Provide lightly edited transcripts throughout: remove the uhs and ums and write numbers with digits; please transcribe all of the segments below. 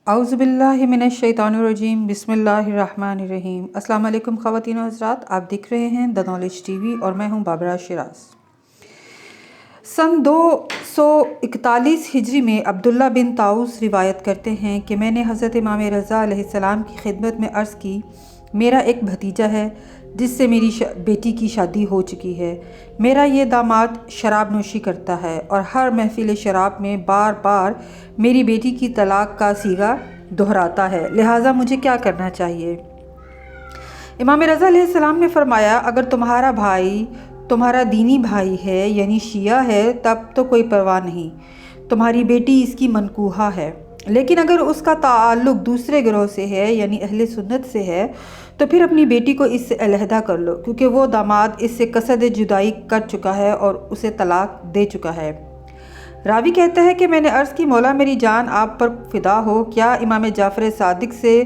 اعوذ باللہ من الشیطان الرجیم، بسم اللہ الرحمن الرحیم۔ السلام علیکم خواتین و حضرات، آپ دیکھ رہے ہیں دا نالج ٹی وی اور میں ہوں بابرہ شیراز۔ سن 241 ہجری میں عبداللہ بن طاؤس روایت کرتے ہیں کہ میں نے حضرت امام رضا علیہ السلام کی خدمت میں عرض کی، میرا ایک بھتیجا ہے جس سے میری بیٹی کی شادی ہو چکی ہے۔ میرا یہ داماد شراب نوشی کرتا ہے اور ہر محفل شراب میں بار بار میری بیٹی کی طلاق کا صیغہ دہراتا ہے، لہٰذا مجھے کیا کرنا چاہیے؟ امام رضا علیہ السلام نے فرمایا، اگر تمہارا بھائی تمہارا دینی بھائی ہے یعنی شیعہ ہے تب تو کوئی پرواہ نہیں، تمہاری بیٹی اس کی منکوحہ ہے، لیکن اگر اس کا تعلق دوسرے گروہ سے ہے یعنی اہل سنت سے ہے تو پھر اپنی بیٹی کو اس سے علیحدہ کر لو، کیونکہ وہ داماد اس سے قصد جدائی کر چکا ہے اور اسے طلاق دے چکا ہے۔ راوی کہتا ہے کہ میں نے عرض کی، مولا میری جان آپ پر فدا ہو، کیا امام جعفر صادق سے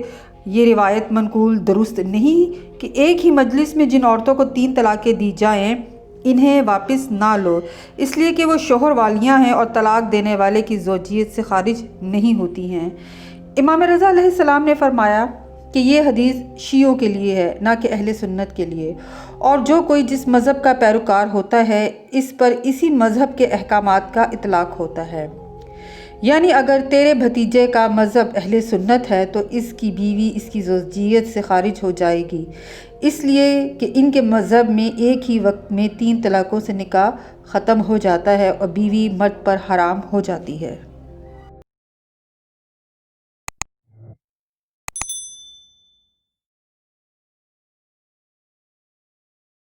یہ روایت منقول درست نہیں کہ ایک ہی مجلس میں جن عورتوں کو 3 طلاقیں دی جائیں انہیں واپس نہ لو، اس لیے کہ وہ شوہر والیاں ہیں اور طلاق دینے والے کی زوجیت سے خارج نہیں ہوتی ہیں۔ امام رضا علیہ السلام نے فرمایا کہ یہ حدیث شیعوں کے لیے ہے، نہ کہ اہل سنت کے لیے، اور جو کوئی جس مذہب کا پیروکار ہوتا ہے اس پر اسی مذہب کے احکامات کا اطلاق ہوتا ہے۔ یعنی اگر تیرے بھتیجے کا مذہب اہل سنت ہے تو اس کی بیوی اس کی زوجیت سے خارج ہو جائے گی، اس لیے کہ ان کے مذہب میں ایک ہی وقت میں 3 طلاقوں سے نکاح ختم ہو جاتا ہے اور بیوی مرد پر حرام ہو جاتی ہے۔